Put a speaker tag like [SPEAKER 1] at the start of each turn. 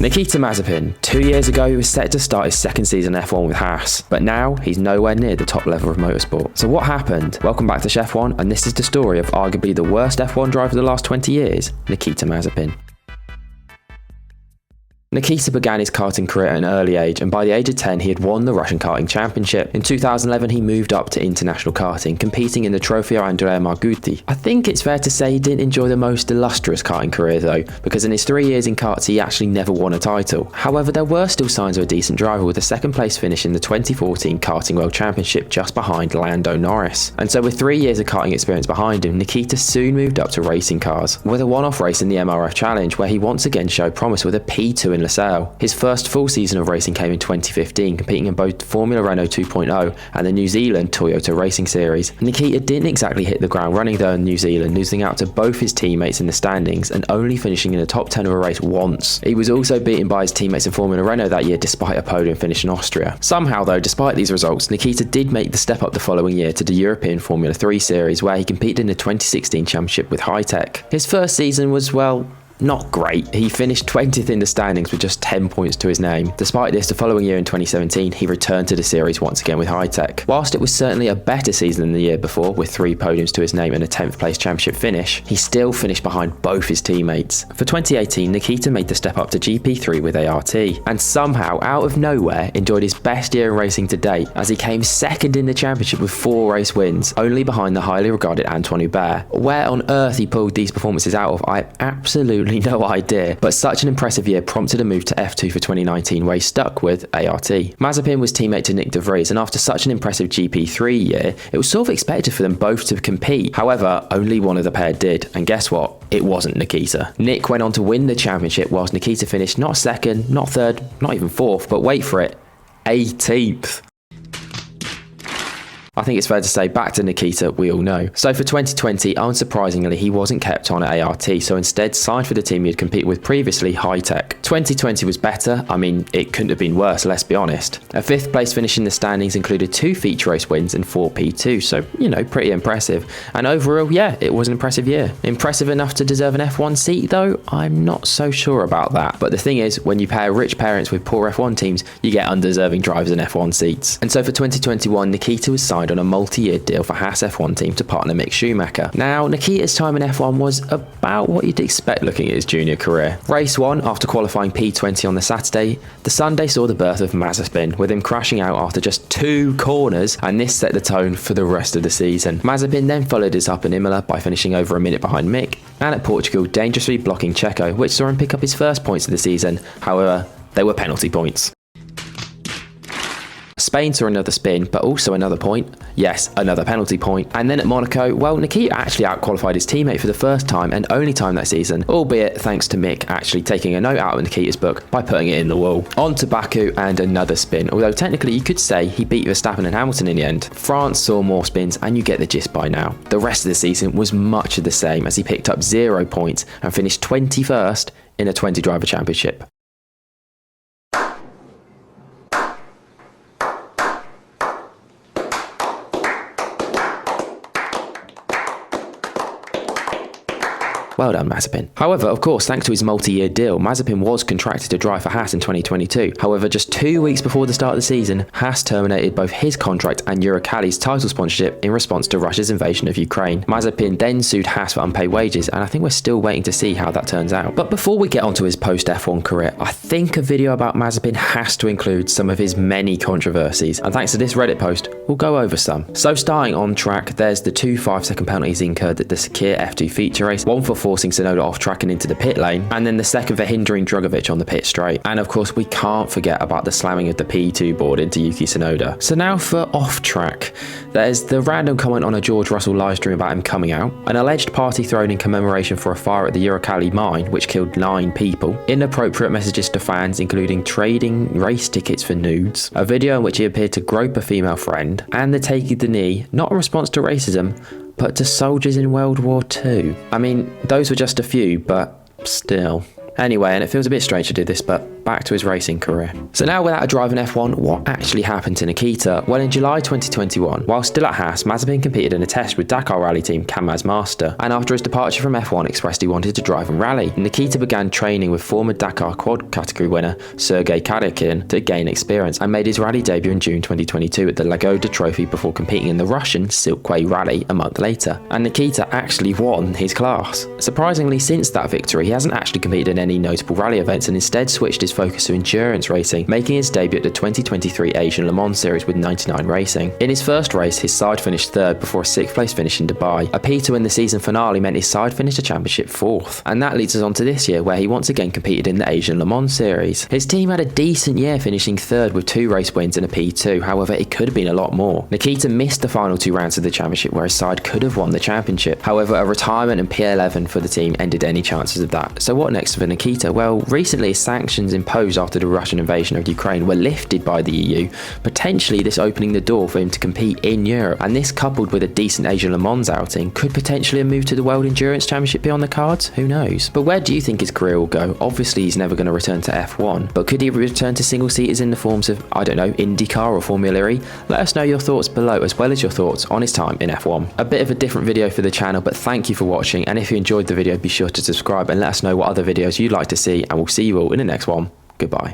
[SPEAKER 1] Nikita Mazepin. 2 years ago, he was set to start his second season F1 with Haas, but now he's nowhere near the top level of motorsport. So what happened? Welcome back to Chef 1, and this is the story of arguably the worst F1 driver of the last 20 years, Nikita Mazepin. Nikita began his karting career at an early age, and by the age of 10 he had won the Russian karting championship. In 2011 he moved up to international karting, competing in the Trofeo Andrea Margutti. I think it's fair to say he didn't enjoy the most illustrious karting career though, because in his 3 years in karts he actually never won a title. However, there were still signs of a decent driver, with a second place finish in the 2014 Karting World Championship just behind Lando Norris. And so with 3 years of karting experience behind him, Nikita soon moved up to racing cars, with a one-off race in the MRF Challenge where he once again showed promise with a P2 in LaSalle. His first full season of racing came in 2015, competing in both Formula Renault 2.0 and the New Zealand Toyota Racing Series. Nikita didn't exactly hit the ground running though in New Zealand, losing out to both his teammates in the standings and only finishing in the top 10 of a race once. He was also beaten by his teammates in Formula Renault that year despite a podium finish in Austria. Somehow though, despite these results, Nikita did make the step up the following year to the European Formula 3 Series, where he competed in the 2016 championship with High-Tech. His first season was, well, not great. He finished 20th in the standings with just 10 points to his name. Despite this, the following year in 2017, he returned to the series once again with High-Tech. Whilst it was certainly a better season than the year before, with 3 podiums to his name and a 10th place championship finish, he still finished behind both his teammates. For 2018, Nikita made the step up to GP3 with ART, and somehow, out of nowhere, enjoyed his best year in racing to date, as he came second in the championship with 4 race wins, only behind the highly regarded Antoine Hubert. Where on earth he pulled these performances out of, I absolutely no idea, but such an impressive year prompted a move to F2 for 2019, where he stuck with ART. Mazepin was teammate to Nick de Vries, and after such an impressive GP3 year, it was sort of expected for them both to compete. However, only one of the pair did, and guess what? It wasn't Nikita. Nick went on to win the championship, whilst Nikita finished not second, not third, not even fourth, but wait for it, 18th. I think it's fair to say back to Nikita, we all know. So for 2020, unsurprisingly, he wasn't kept on at ART, so instead signed for the team he'd competed with previously, High-Tech. 2020 was better. I mean, it couldn't have been worse, let's be honest. A 5th place finish in the standings included 2 feature race wins and 4 P2, so, you know, pretty impressive. And overall, yeah, it was an impressive year. Impressive enough to deserve an F1 seat, though? I'm not so sure about that. But the thing is, when you pair rich parents with poor F1 teams, you get undeserving drivers in F1 seats. And so for 2021, Nikita was signed on a multi-year deal for Haas F1 team to partner Mick Schumacher. Now, Nikita's time in F1 was about what you'd expect looking at his junior career. Race 1, after qualifying P20 on the Saturday, the Sunday saw the birth of Mazepin, with him crashing out after just 2 corners, and this set the tone for the rest of the season. Mazepin then followed this up in Imola by finishing over a minute behind Mick, and at Portugal dangerously blocking Checo, which saw him pick up his first points of the season. However, they were penalty points. Spain saw another spin, but also another point. Yes, another penalty point. And then at Monaco, well, Nikita actually outqualified his teammate for the first time and only time that season, albeit thanks to Mick actually taking a note out of Nikita's book by putting it in the wall. On to Baku and another spin, although technically you could say he beat Verstappen and Hamilton in the end. France saw more spins, and you get the gist by now. The rest of the season was much of the same, as he picked up 0 points and finished 21st in a 20-driver championship. Well done, Mazepin. However, of course, thanks to his multi-year deal, Mazepin was contracted to drive for Haas in 2022. However, just 2 weeks before the start of the season, Haas terminated both his contract and Uralkali's title sponsorship in response to Russia's invasion of Ukraine. Mazepin then sued Haas for unpaid wages, and I think we're still waiting to see how that turns out. But before we get onto his post-F1 career, I think a video about Mazepin has to include some of his many controversies, and thanks to this Reddit post, we'll go over some. So starting on track, there's the 2 5-second penalties incurred at the Sakir F2 feature race, one for forcing Tsunoda off track and into the pit lane, and then the second for hindering Drugovich on the pit straight. And of course, we can't forget about the slamming of the P2 board into Yuki Tsunoda. So now for off track, there's the random comment on a George Russell livestream about him coming out, an alleged party thrown in commemoration for a fire at the Uralkali mine which killed 9 people, inappropriate messages to fans including trading race tickets for nudes, a video in which he appeared to grope a female friend, and the taking the knee, not a response to racism, but to soldiers in World War II. I mean, those were just a few, but still. Anyway, and it feels a bit strange to do this, but back to his racing career. So now without a drive in F1, what actually happened to Nikita? Well, in July 2021, while still at Haas, Mazepin competed in a test with Dakar rally team Kamaz Master, and after his departure from F1 expressed he wanted to drive and rally. Nikita began training with former Dakar quad category winner Sergei Karyakin to gain experience, and made his rally debut in June 2022 at the Lagoda Trophy before competing in the Russian Silkway Rally a month later. And Nikita actually won his class. Surprisingly, since that victory, he hasn't actually competed in any notable rally events and instead switched his focus to endurance racing, making his debut at the 2023 Asian Le Mans Series with 99 Racing. In his first race, his side finished third before a 6th place finish in Dubai. A P2 in the season finale meant his side finished the championship 4th. And that leads us on to this year, where he once again competed in the Asian Le Mans Series. His team had a decent year, finishing third with 2 race wins and a P2, however it could have been a lot more. Nikita missed the final 2 rounds of the championship where his side could have won the championship. However, a retirement and P11 for the team ended any chances of that. So what next for Nikita? Well, recently sanctions imposed after the Russian invasion of Ukraine were lifted by the EU, potentially this opening the door for him to compete in Europe, and this coupled with a decent Asian Le Mans outing, could potentially a move to the World Endurance Championship be on the cards? Who knows? But where do you think his career will go? Obviously he's never going to return to F1, but could he return to single seaters in the forms of, I don't know, IndyCar or Formula E? Let us know your thoughts below, as well as your thoughts on his time in F1. A bit of a different video for the channel, but thank you for watching, and if you enjoyed the video, be sure to subscribe and let us know what other videos you'd like to see, and we'll see you all in the next one. Goodbye.